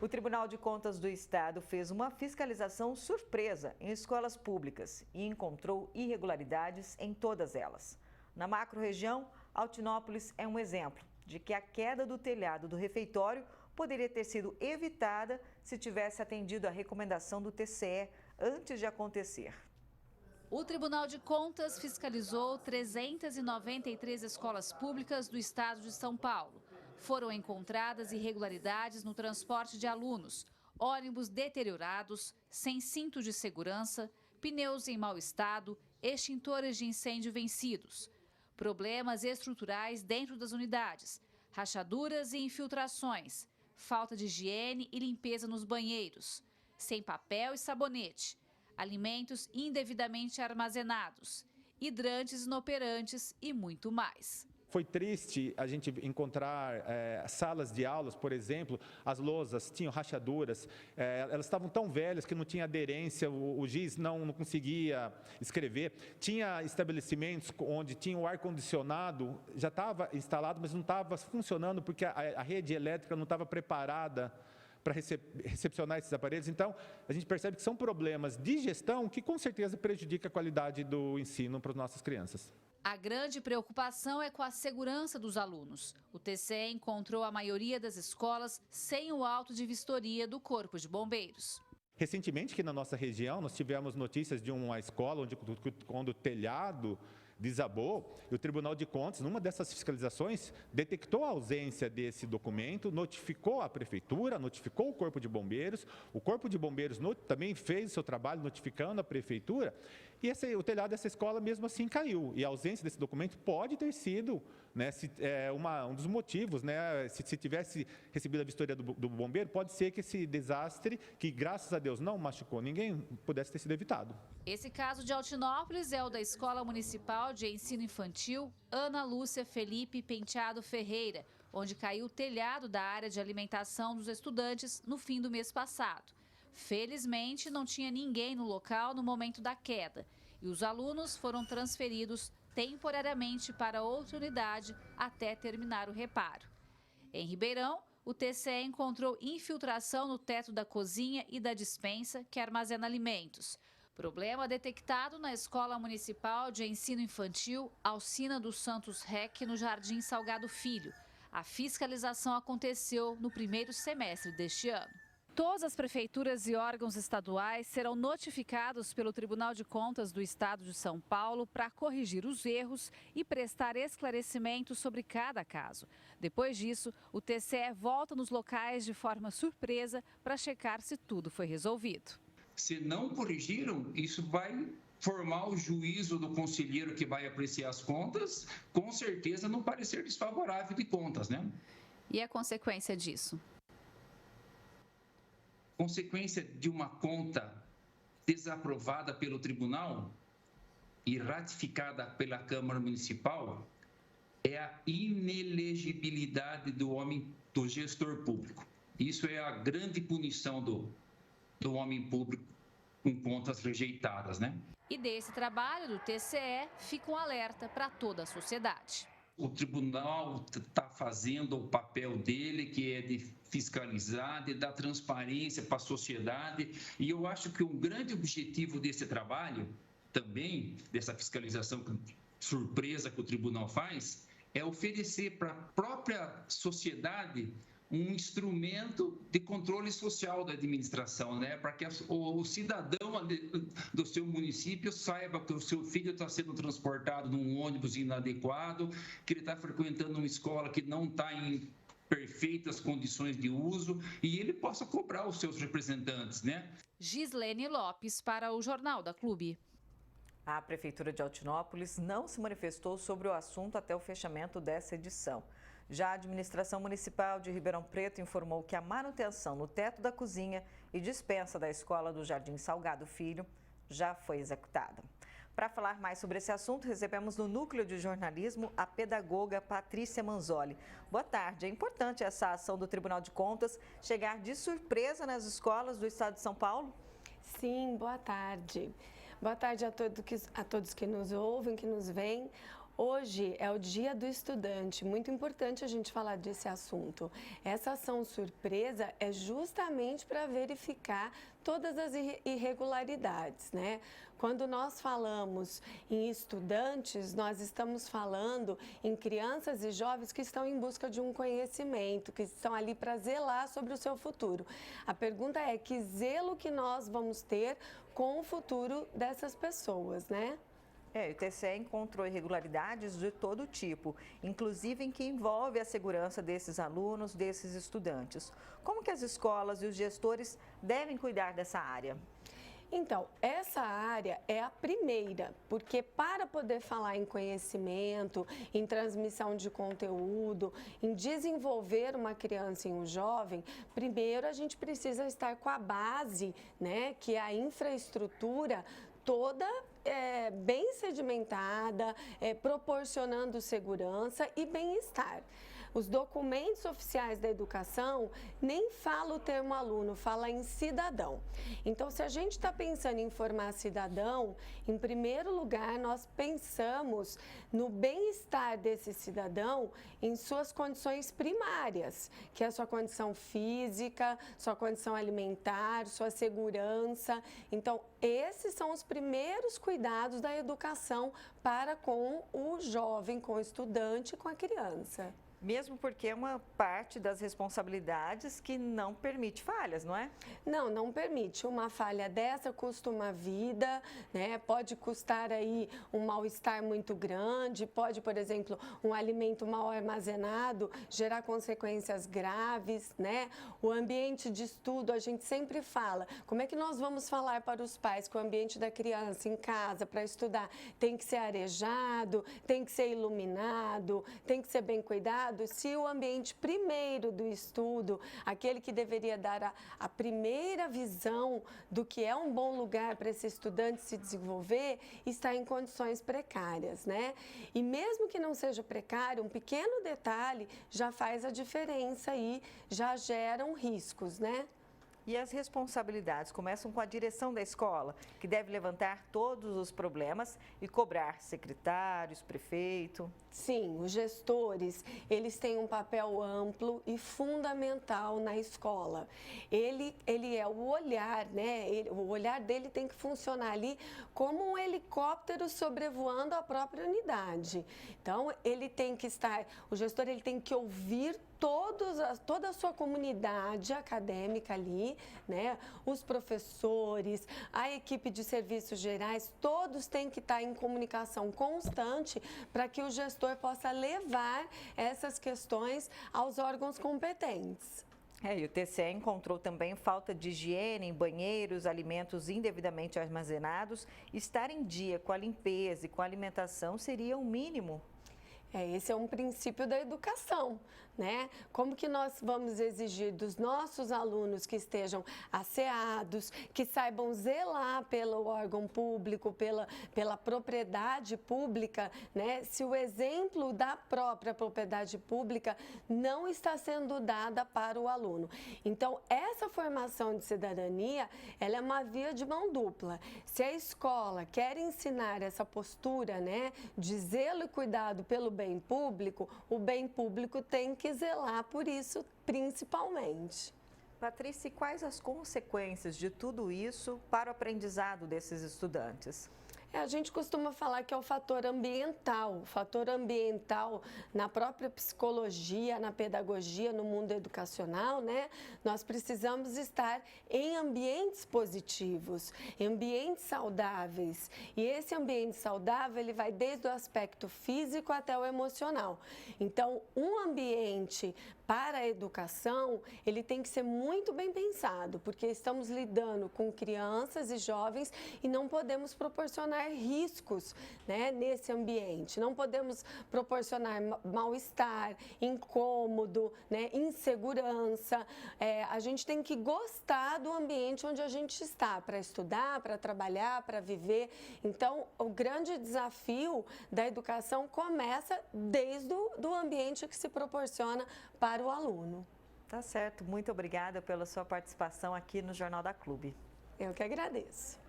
O Tribunal de Contas do Estado fez uma fiscalização surpresa em escolas públicas e encontrou irregularidades em todas elas. Na macro-região, Altinópolis é um exemplo de que a queda do telhado do refeitório poderia ter sido evitada se tivesse atendido a recomendação do TCE antes de acontecer. O Tribunal de Contas fiscalizou 393 escolas públicas do estado de São Paulo. Foram encontradas irregularidades no transporte de alunos, ônibus deteriorados, sem cinto de segurança, pneus em mau estado, extintores de incêndio vencidos. Problemas estruturais dentro das unidades, rachaduras e infiltrações, falta de higiene e limpeza nos banheiros, sem papel e sabonete, alimentos indevidamente armazenados, hidrantes inoperantes e muito mais. Foi triste a gente encontrar salas de aulas, por exemplo, as lousas tinham rachaduras, elas estavam tão velhas que não tinha aderência, o giz não conseguia escrever. Tinha estabelecimentos onde tinha o ar-condicionado, já estava instalado, mas não estava funcionando porque a rede elétrica não estava preparada para recepcionar esses aparelhos. Então, a gente percebe que são problemas de gestão que com certeza prejudicam a qualidade do ensino para as nossas crianças. A grande preocupação é com a segurança dos alunos. O TCE encontrou a maioria das escolas sem o auto de vistoria do Corpo de Bombeiros. Recentemente, aqui na nossa região, nós tivemos notícias de uma escola onde, quando o telhado desabou, e o Tribunal de Contas, numa dessas fiscalizações, detectou a ausência desse documento, notificou a prefeitura, notificou o Corpo de Bombeiros, o Corpo de Bombeiros também fez o seu trabalho notificando a prefeitura, e o telhado dessa escola mesmo assim caiu. E a ausência desse documento pode ter sido, né, um dos motivos, né, se tivesse recebido a vistoria do bombeiro, pode ser que esse desastre, que graças a Deus não machucou ninguém, pudesse ter sido evitado. Esse caso de Altinópolis é o da Escola Municipal de Ensino Infantil Ana Lúcia Felipe Penteado Ferreira, onde caiu o telhado da área de alimentação dos estudantes no fim do mês passado. Felizmente, não tinha ninguém no local no momento da queda e os alunos foram transferidos temporariamente para outra unidade até terminar o reparo. Em Ribeirão, o TCE encontrou infiltração no teto da cozinha e da despensa que armazena alimentos. Problema detectado na Escola Municipal de Ensino Infantil Alcina dos Santos Rec, no Jardim Salgado Filho. A fiscalização aconteceu no primeiro semestre deste ano. Todas as prefeituras e órgãos estaduais serão notificados pelo Tribunal de Contas do Estado de São Paulo para corrigir os erros e prestar esclarecimentos sobre cada caso. Depois disso, o TCE volta nos locais de forma surpresa para checar se tudo foi resolvido. Se não corrigiram, isso vai formar o juízo do conselheiro que vai apreciar as contas, com certeza no parecer desfavorável de contas, né? E a consequência disso? Consequência de uma conta desaprovada pelo tribunal e ratificada pela Câmara Municipal é a inelegibilidade do gestor público. Isso é a grande punição do homem público com contas rejeitadas, né? E desse trabalho do TCE fica um alerta para toda a sociedade. O tribunal está fazendo o papel dele, que é de fiscalizar, de dar transparência para a sociedade. E eu acho que um grande objetivo desse trabalho, também, dessa fiscalização surpresa que o tribunal faz, é oferecer para a própria sociedade um instrumento de controle social da administração, né? Para que o cidadão do seu município saiba que o seu filho está sendo transportado num ônibus inadequado, que ele está frequentando uma escola que não está em perfeitas condições de uso e ele possa cobrar os seus representantes, né? Gislene Lopes para o Jornal da Clube. A Prefeitura de Altinópolis não se manifestou sobre o assunto até o fechamento dessa edição. Já a Administração Municipal de Ribeirão Preto informou que a manutenção no teto da cozinha e despensa da Escola do Jardim Salgado Filho já foi executada. Para falar mais sobre esse assunto, recebemos no Núcleo de Jornalismo a pedagoga Patrícia Manzoli. Boa tarde. É importante essa ação do Tribunal de Contas chegar de surpresa nas escolas do estado de São Paulo? Sim, boa tarde. Boa tarde a todos que nos ouvem, que nos veem. Hoje é o Dia do Estudante, muito importante a gente falar desse assunto. Essa ação surpresa é justamente para verificar todas as irregularidades, né? Quando nós falamos em estudantes, nós estamos falando em crianças e jovens que estão em busca de um conhecimento, que estão ali para zelar sobre o seu futuro. A pergunta é: que zelo que nós vamos ter com o futuro dessas pessoas, né? O TCE encontrou irregularidades de todo tipo, inclusive em que envolve a segurança desses alunos, desses estudantes. Como que as escolas e os gestores devem cuidar dessa área? Então, essa área é a primeira, porque para poder falar em conhecimento, em transmissão de conteúdo, em desenvolver uma criança e um jovem, primeiro a gente precisa estar com a base, né, que é a infraestrutura toda bem sedimentada, proporcionando segurança e bem-estar. Os documentos oficiais da educação nem fala o termo aluno, fala em cidadão. Então, se a gente está pensando em formar cidadão, em primeiro lugar, nós pensamos no bem-estar desse cidadão em suas condições primárias, que é a sua condição física, sua condição alimentar, sua segurança. Então, esses são os primeiros cuidados da educação para com o jovem, com o estudante, com a criança. Mesmo porque é uma parte das responsabilidades que não permite falhas, não é? Não, não permite. Uma falha dessa custa uma vida, né? Pode custar aí um mal-estar muito grande, pode, por exemplo, um alimento mal armazenado gerar consequências graves, né? O ambiente de estudo, a gente sempre fala, como é que nós vamos falar para os pais que o ambiente da criança em casa para estudar tem que ser arejado, tem que ser iluminado, tem que ser bem cuidado? Se o ambiente primeiro do estudo, aquele que deveria dar a primeira visão do que é um bom lugar para esse estudante se desenvolver, está em condições precárias, né? E mesmo que não seja precário, um pequeno detalhe já faz a diferença e já geram riscos, né? E as responsabilidades começam com a direção da escola, que deve levantar todos os problemas e cobrar secretários, prefeito. Sim, os gestores, eles têm um papel amplo e fundamental na escola. Ele é o olhar, né? O olhar dele tem que funcionar ali como um helicóptero sobrevoando a própria unidade. Então, ele tem que estar, o gestor ele tem que ouvir toda a sua comunidade acadêmica ali, né? Os professores, a equipe de serviços gerais, todos têm que estar em comunicação constante para que o gestor possa levar essas questões aos órgãos competentes. E o TCE encontrou também falta de higiene em banheiros, alimentos indevidamente armazenados. Estar em dia com a limpeza e com a alimentação seria o mínimo. Esse é um princípio da educação, né? Como que nós vamos exigir dos nossos alunos que estejam asseados, que saibam zelar pelo órgão público, pela propriedade pública, né? Se o exemplo da própria propriedade pública não está sendo dada para o aluno. Então, essa formação de cidadania, ela é uma via de mão dupla. Se a escola quer ensinar essa postura, né, de zelo e cuidado pelo bem público, o bem público tem que zelar por isso, principalmente. Patrícia, e quais as consequências de tudo isso para o aprendizado desses estudantes? A gente costuma falar que é o fator ambiental na própria psicologia, na pedagogia, no mundo educacional, né? Nós precisamos estar em ambientes positivos, em ambientes saudáveis. E esse ambiente saudável, ele vai desde o aspecto físico até o emocional. Então, um ambiente para a educação, ele tem que ser muito bem pensado, porque estamos lidando com crianças e jovens e não podemos proporcionar riscos, né, nesse ambiente. Não podemos proporcionar mal-estar, incômodo, né, insegurança. A gente tem que gostar do ambiente onde a gente está, para estudar, para trabalhar, para viver. Então, o grande desafio da educação começa desde o ambiente que se proporciona para o aluno. Tá certo. Muito obrigada pela sua participação aqui no Jornal da Clube. Eu que agradeço.